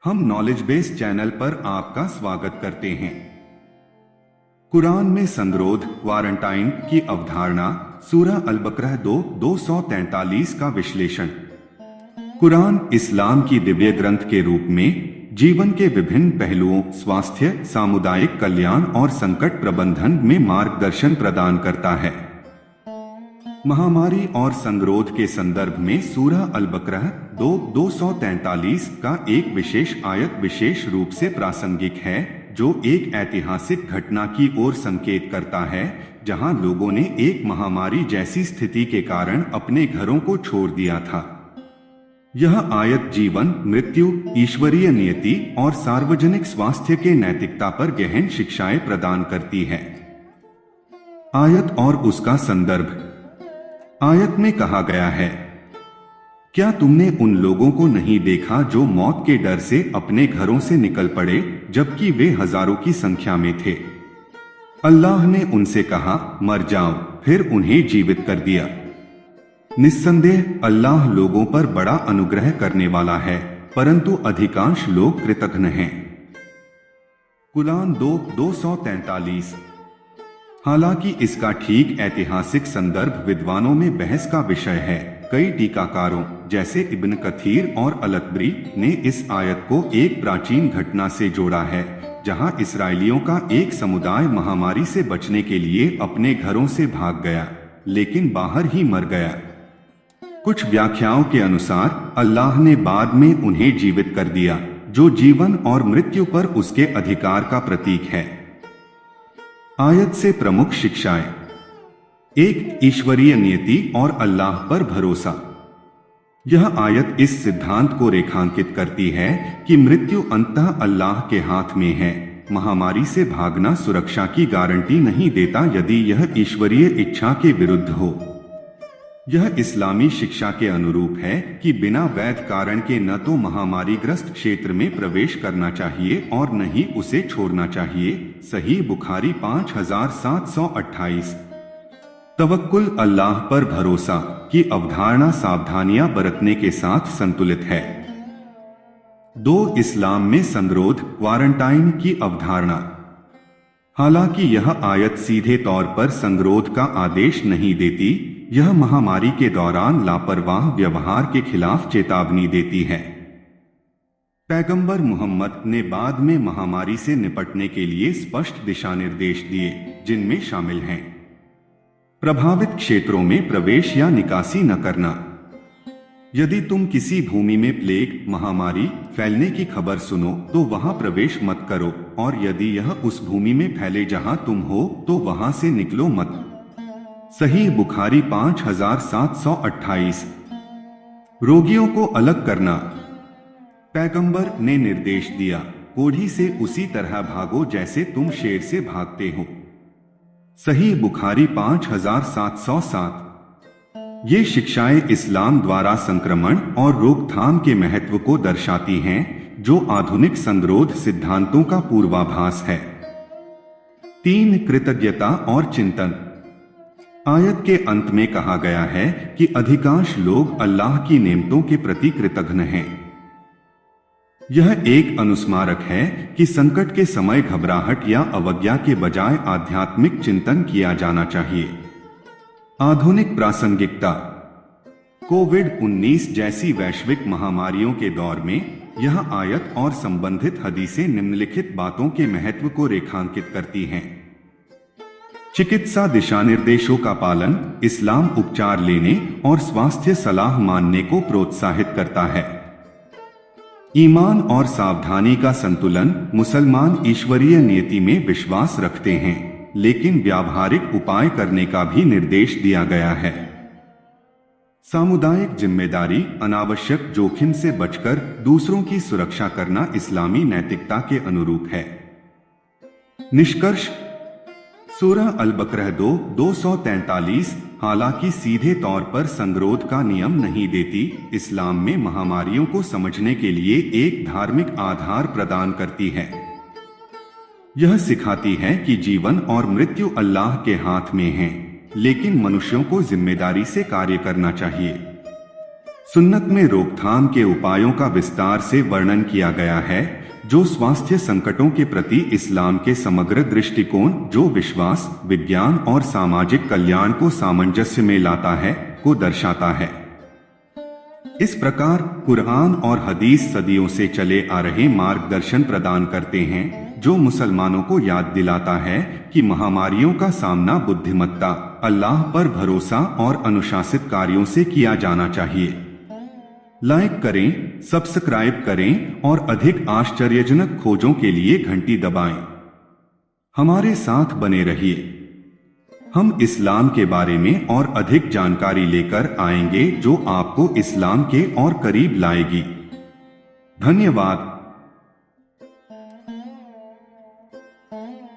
हम knowledge base channel पर आपका स्वागत करते हैं। कुरान में संगरोध क्वारंटाइन की अवधारणा, सूरह अल-बकरह 2:243 का विश्लेषण। कुरान इस्लाम की दिव्य ग्रंथ के रूप में जीवन के विभिन्न पहलुओं, स्वास्थ्य, सामुदायिक कल्याण और संकट प्रबंधन में मार्गदर्शन प्रदान करता है। महामारी और संगरोध के संदर्भ में सूरह अल-बकरह 2:243 का एक विशेष आयत विशेष रूप से प्रासंगिक है, जो एक ऐतिहासिक घटना की ओर संकेत करता है, जहां लोगों ने एक महामारी जैसी स्थिति के कारण अपने घरों को छोड़ दिया था। यह आयत जीवन, मृत्यु, ईश्वरीय नियति और सार्वजनिक स्वास्थ्य के नैतिकता पर गहन शिक्षाएं प्रदान करती है। आयत और उसका संदर्भ। आयत में कहा गया है, क्या तुमने उन लोगों को नहीं देखा जो मौत के डर से अपने घरों से निकल पड़े, जबकि वे हजारों की संख्या में थे? अल्लाह ने उनसे कहा, मर जाओ, फिर उन्हें जीवित कर दिया। निस्संदेह अल्लाह लोगों पर बड़ा अनुग्रह करने वाला है, परंतु अधिकांश लोग कृतघ्न हैं। कुरान 2:243। हालांकि इसका ठीक ऐतिहासिक संदर्भ विद्वानों में बहस का विषय है। कई टीकाकारों जैसे इब्न कथीर और अल-तबरी ने इस आयत को एक प्राचीन घटना से जोड़ा है, जहां इस्राएलियों का एक समुदाय महामारी से बचने के लिए अपने घरों से भाग गया, लेकिन बाहर ही मर गया। कुछ व्याख्याओं के अनुसार अल्लाह ने बाद में उन्हें जीवित कर दिया, जो जीवन और मृत्यु पर उसके अधिकार का प्रतीक है। आयत से प्रमुख शिक्षाएं। एक, ईश्वरीय नियति और अल्लाह पर भरोसा। यह आयत इस सिद्धांत को रेखांकित करती है कि मृत्यु अंततः अल्लाह के हाथ में है। महामारी से भागना सुरक्षा की गारंटी नहीं देता यदि यह ईश्वरीय इच्छा के विरुद्ध हो। यह इस्लामी शिक्षा के अनुरूप है कि बिना वैध कारण के न तो महामारीग्रस्त क्षेत्र में प्रवेश करना चाहिए और न ही उसे छोड़ना चाहिए। सही बुखारी 5728। तवक्कुल अल्लाह पर भरोसा की अवधारणा सावधानियां बरतने के साथ संतुलित है। 2. इस्लाम में संगरोध क्वारंटाइन की अवधारणा। हालांकि यह आयत सीधे तौर पर संगरोध का आदेश नहीं देती, यह महामारी के दौरान लापरवाह व्यवहार के खिलाफ चेतावनी देती है। पैगंबर मुहम्मद ने बाद में महामारी से निपटने के लिए स्पष्ट दिशानिर्देश दिए, जिनमें शामिल हैं प्रभावित क्षेत्रों में प्रवेश या निकासी न करना। यदि तुम किसी भूमि में प्लेग महामारी फैलने की खबर सुनो तो वहां प्रवेश मत करो, और यदि यह उस भूमि में फैले जहां तुम हो तो वहां से निकलो मत। सही बुखारी 5728। रोगियों को अलग करना। पैगंबर ने निर्देश दिया, कोढ़ी से उसी तरह भागो जैसे तुम शेर से भागते हो। सही बुखारी 5707। ये शिक्षाएं इस्लाम द्वारा संक्रमण और रोकथाम के महत्व को दर्शाती हैं, जो आधुनिक संगरोध सिद्धांतों का पूर्वाभास है। 3. कृतज्ञता और चिंतन। आयत के अंत में कहा गया है कि अधिकांश लोग अल्लाह की नेमतों के प्रति कृतघ्न हैं। यह एक अनुस्मारक है कि संकट के समय घबराहट या अवज्ञा के बजाय आध्यात्मिक चिंतन किया जाना चाहिए। आधुनिक प्रासंगिकता। कोविड-19 जैसी वैश्विक महामारियों के दौर में यह आयत और संबंधित हदीसें निम्नलिखित बातों के महत्व को रेखांकित करती हैं। चिकित्सा दिशानिर्देशों का पालन। इस्लाम उपचार लेने और स्वास्थ्य सलाह मानने को प्रोत्साहित करता है। ईमान और सावधानी का संतुलन। मुसलमान ईश्वरीय नियति में विश्वास रखते हैं, लेकिन व्यावहारिक उपाय करने का भी निर्देश दिया गया है। सामुदायिक जिम्मेदारी। अनावश्यक जोखिम से बचकर दूसरों की सुरक्षा करना इस्लामी नैतिकता के अनुरूप है। निष्कर्ष। सूरह अल-बकरह 2:243 हालांकि सीधे तौर पर संगरोध का नियम नहीं देती, इस्लाम में महामारियों को समझने के लिए एक धार्मिक आधार प्रदान करती है। यह सिखाती है कि जीवन और मृत्यु अल्लाह के हाथ में है, लेकिन मनुष्यों को जिम्मेदारी से कार्य करना चाहिए। सुन्नत में रोकथाम के उपायों का विस्तार से वर्णन किया गया है, जो स्वास्थ्य संकटों के प्रति इस्लाम के समग्र दृष्टिकोण, जो विश्वास, विज्ञान और सामाजिक कल्याण को सामंजस्य में लाता है, को दर्शाता है। इस प्रकार कुरान और हदीस सदियों से चले आ रहे मार्गदर्शन प्रदान करते हैं, जो मुसलमानों को याद दिलाता है कि महामारियों का सामना बुद्धिमत्ता, अल्लाह पर भरोसा और अनुशासित कार्यों से किया जाना चाहिए। लाइक करें, सब्सक्राइब करें और अधिक आश्चर्यजनक खोजों के लिए घंटी दबाएं। हमारे साथ बने रहिए। हम इस्लाम के बारे में और अधिक जानकारी लेकर आएंगे, जो आपको इस्लाम के और करीब लाएगी। धन्यवाद।